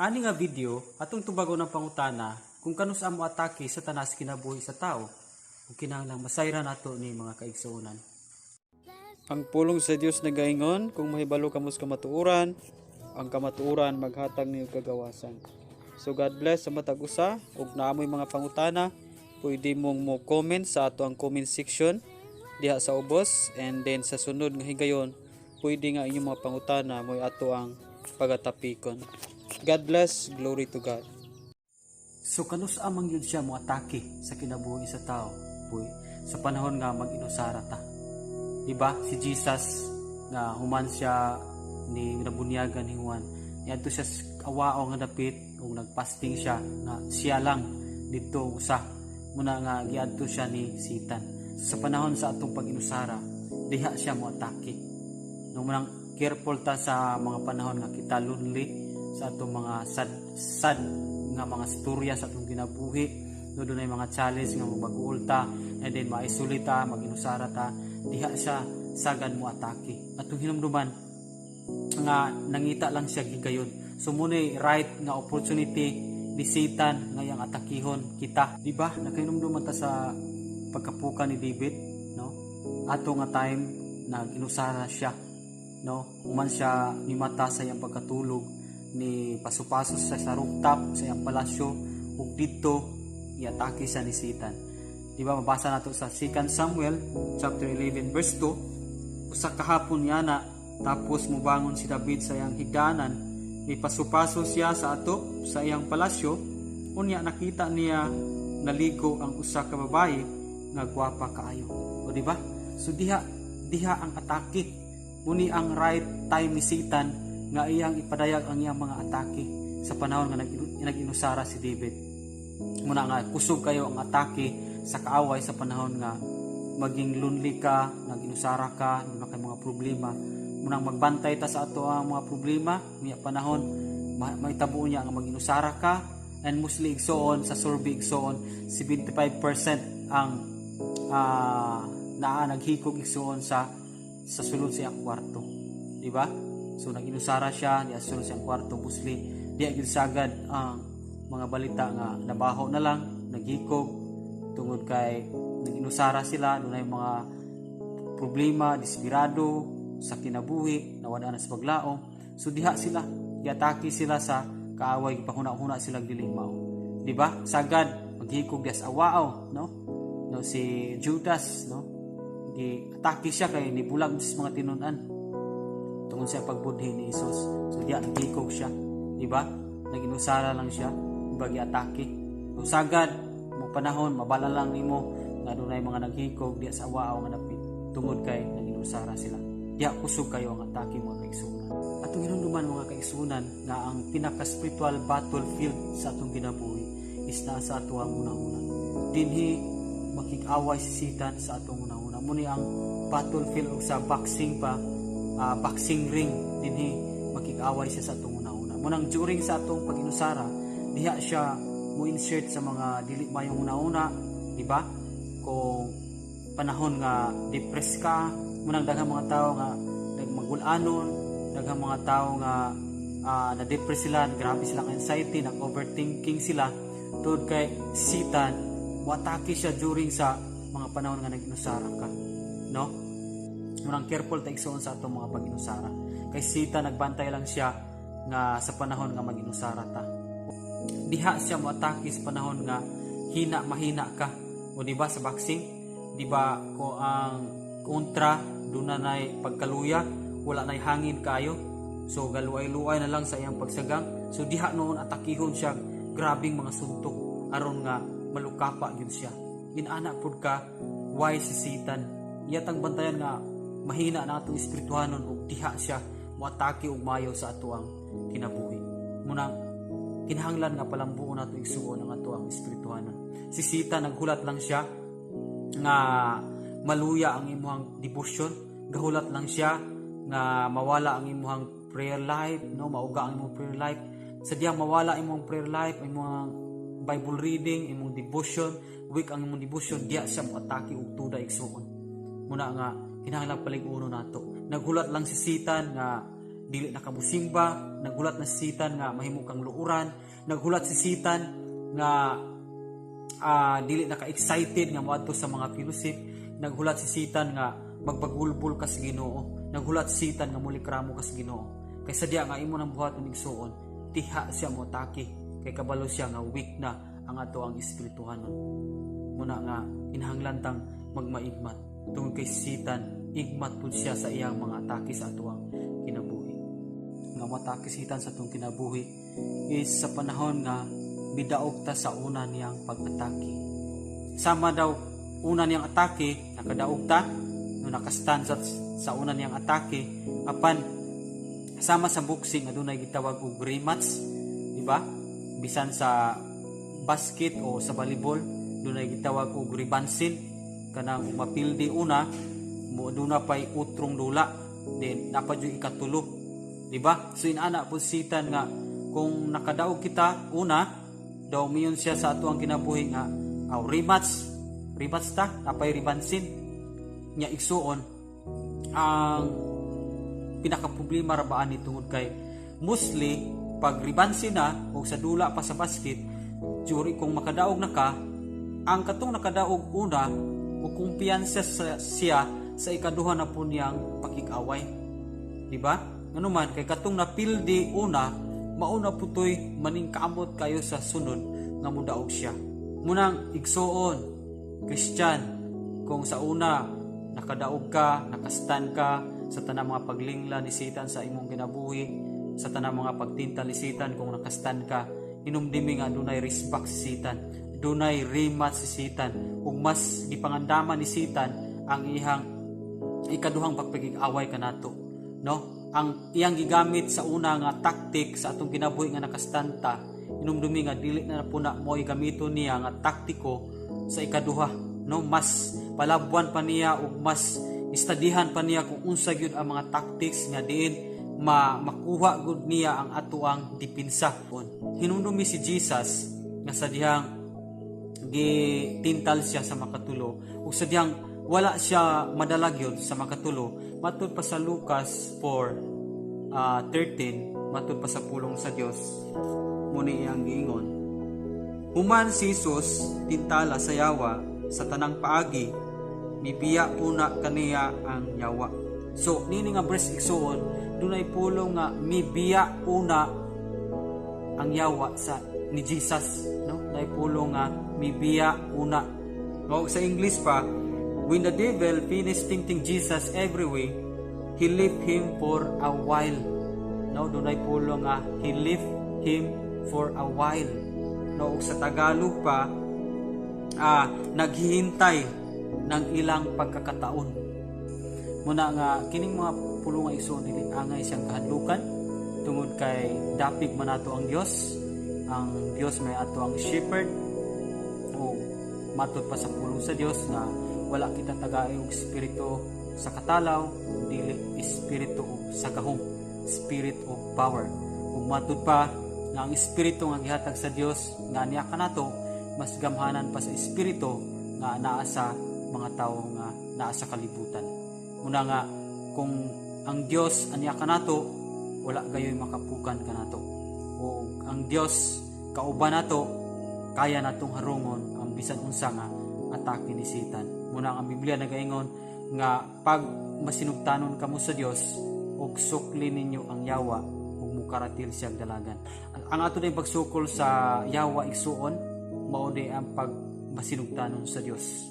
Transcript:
Ani nga video atong tubago ng pangutana kung kanus amo atake sa tanas kinabuhi sa tao ug kinahanglang masayran nato ni mga kaigsuonan. Ang pulong sa Dios nagaingon kung mahibalo kamos kamatuoran, ang kamatuoran maghatag niyo kagawasan. So God bless sa matag usa ug naamoy mga pangutana, pwede mong mo comment sa ato ang comment section diha sa ubos, and then sa sunod nga higayon pwede nga inyong mga pangutana mo ato ang pagatapikon. God bless, glory to God. So kanus amang yun siya mo atake sa kinabuhi sa tao, puy, sa panahon nga mag-inusara ta. Diba si Jesus nga human siya ni nabunyagan ni Juan, yadto siya awao nga dapit ug nagpasting siya nga siya lang didto usa muna nga giadto siya ni Satan. Sa panahon sa atong pag-inusara diha siya mo atake. Nung manang careful ta sa mga panahon nga kita lonely, sa atong mga sad nga mga storya sa atong kinabuhi, no dunay mga challenge nga mabaguol ta, and then ma-isolate ta, mag-inusara ta, diha siya sagad mo atake. Atong hinumduman nga nangita lang siya gigayon. So munay right nga opportunity ni Satan nga yang atakihon kita, di ba? Nakahinumduman ta sa pagkapuka ni David, no? Ato nga time nag-inusara siya, no? Human siya ni mata sa iyang pagkatulog, ni pasupasos sa rooftop sa iyang palasyo ug didto iatake sa ni Satan. Di ba mabasa nato sa 2 Samuel chapter 11 verse 2, usa ka hapon yana tapos mubangon si David sa iyang higdanan, ni pasupasos siya sa atop sa iyang palasyo, unya nakita niya naligo ang usa ka babaye nga gwapa kaayo. O di ba? So diha ang atake, muni ang right time ni Satan nga iyang ipadayag ang iyang mga atake sa panahon nga nag-inusara si David. Muna nga kusog kayo ang atake sa kaaway sa panahon nga maging lonely ka, nag-inusara ka, di ba kay mga problema. Muna magbantay ta sa ato ang mga problema, niya panahon mahitabo niya nga mag-inusara ka, and mostly igsoon sa survey igsoon 75% ang naghikog igsoon sa sulod sa iyang kwarto. Di ba? So nag-inusara siya, di asul siyang kwarto busli, di agad sagad ang mga balita nga nabaho na lang, naghikog tungod kay nag-inusara sila, dunay mga problema, desperado sa kinabuhi, nawala na sa paglaom. So diha sila, giatake sila sa kaaway, gipahuna-huna sila dilimaw. Di ba? Sagad maghikog dias awao, no? No si Judas, no? Giatake siya kay nibulag sa mga tinunan tungod sa pagbudhi ni Jesus. So diya nagikog siya, di ba? Nag-inusara lang siya, bagi atake. Kung sagad mo panahon mabala lang nimo nga dunay mga naghikog diya sa awao nga napit tungod kay nag-inusara sila. Diya kusog kayo ang atake mga kaigsunan. Atong hinumduman mga kaigsunan nga ang pinaka-spiritual battlefield sa atong kinabuhi is nasa ato ang una-una. Dinhi makik-away si Satan sa atong una-una. Muni ang battlefield sa boxing pa, boxing ring, dinhi makik-away siya sa atong una-una. Munang during sa atong pag-inusara, diha siya mo insert sa mga dili mayong una-una, di ba? Kung panahon nga depressed ka, munang daghang mga tao nga magul-anon, daghang mga tao nga na-depress sila, grabe silang anxiety, nag-overthinking sila tungod kay Satan mo atake siya during sa mga panahon nga nag-inusara ka, no? Munang careful ta igsoon sa atong mga pag-inusara. Kay Satan nagbantay lang siya nga sa panahon nga mag-inusara ta. Diha siya mo atake sa panahon nga mahina ka. O di ba sa boxing, di ba ko ang kontra duna nay pagkaluya, wala nay hangin kayo. So galuay-luay na lang sa iyang pagsagang. So diha noon atakihon siya grabing mga suntok aron nga malukapa gyud siya. Inana pud ka why si Satan iyatang bantayan nga mahina na atong espirituhanon ug diha siya moatake og mayo sa atuang kinabuhi. Munang kinahanglan nga palambuon nato igsuon ang atuang espirituhanon. Si Satan naghulat lang siya nga maluya ang imong devotion, gahulat lang siya nga mawala ang imong prayer life, no, mauga ang imong prayer life. Sa diyang mawala imong prayer life, imong Bible reading, imong devotion, weak ang imong devotion, diya siya moatake og tuda igsuon. Muna nga kinahanglan palig-uno nato. Naghulat lang si Satan nga dili nakamusimba, naghulat na si Satan nga mahimo kang luuran, naghulat si Satan nga dili naka-excited nga moadto sa mga fellowship, naghulat si Satan nga magpagulbul ka sa Ginoo, naghulat si Satan nga mulikramo ka sa Ginoo. Kay sadya nga imo nang buhaton igsuon, tiha siya mo atake, kay kabalo siya nga weak na ang ato ang espirituhanon. Muna nga kinahanglan magmaigmat tungod kay Satan, igmat pud siya sa iyang mga atake sa ato ang kinabuhi. Nga matake si Satan sa atong kinabuhi is sa panahon nga bidaog ta sa una niyang pag-atake. Sama daw una niyang atake, nakadaog ta no nakastand sa una niyang atake, apan sama sa boxing adunay gitawag og rematch, di ba? Bisan sa basket o sa volleyball dunay gitawag og ribansin, kanang mapildi una mo aduna pay utrong dula, then dapat yung ikatulo, di ba? So inana po Satan nga kung nakadaog kita una daw miyon siya sa ato ang kinabuhi nga rematch ta napay ribansin nya igsuon. Ang pinakaproblema ra baan ni tungod kay mostly pag ribansin na o sa dula pa sa basket, juri kung makadaog na ka, ang katong nakadaog una o kumpiyansa siya sa ikaduha na po niyang pakikaway, di ba? Nganuman kay katong napildi una, mauna putoy maning kaamot kayo sa sunod nga mudaog siya. Munang igsuon, Christian, kung sa una nakadaog ka, nakastand ka sa tanang mga paglingla ni Satan sa imong kinabuhi, sa tanang mga pagtintal ni Satan, kung nakastand ka, inumdimi nga dunay respect si Satan, dunay rematch si Satan, ug mas gipangandaman ni Satan ang iyang ikaduhang pagpakig-away kanato, no? Ang iyang gigamit sa una nga taktik sa atong kinabuhi nga nakastanta, inumdumi nga dili na po na mo igamiton niya nga taktiko sa ikaduha, no? Mas palabuan pa niya ug mas istadihan pa niya kung unsa gyud ang mga tactics nga diin makuha gud niya ang ato ang dipinsa. Hinumdumi si Jesus nga sa dihang gitintal siya sa makatulo ug sa dihang wala siya madalag yun sa makatulo. Matud pa sa Lucas 4:13, matud pa sa pulong sa Dios muni iyang giingon, human si Jesus tintala sa yawa sa tanang paagi, mibiya una kaniya ang yawa. So nini nga verse igsuon, dunay pulong nga mibiya una ang yawa sa ni Jesus, no? Dunay pulong nga mibiya una. No, sa English pa, when the devil finished tempting Jesus every way, he left him for a while. No, dunay pulong nga he left him for a while. No, sa Tagalog pa, naghihintay ng ilang pagkakataon. Muna nga kining mga pulong nga igsoon dili angay siyang kahadlukan tungod kay dapig man nato ang Dios. Ang Dios may ato ang shepherd. O matud pa sa pulong sa Dios na wala kita tagay og espiritu sa katalaw, dili espiritu sa gahom, spirit of power. Ug matud pa nga ang espiritu nga gihatag sa Dios nga niya kanato mas gamhanan pa sa espiritu nga naa sa mga tawo nga naa sa kalibutan. Muna nga kung ang Dios aniya kanato, wala gayoy makapukan kanato. O ang Dios kauban nato, kaya natong harungon ang bisan unsa nga atake ni Satan. Muna ang Biblia nagaingon nga pag masinugtanon kamo sa Dios, ug sukli ninyo ang yawa ug mukaratil siyang dalagan. Ang ato din pagsukol sa yawa igsuon mao di ang pag masinugtanon sa Dios.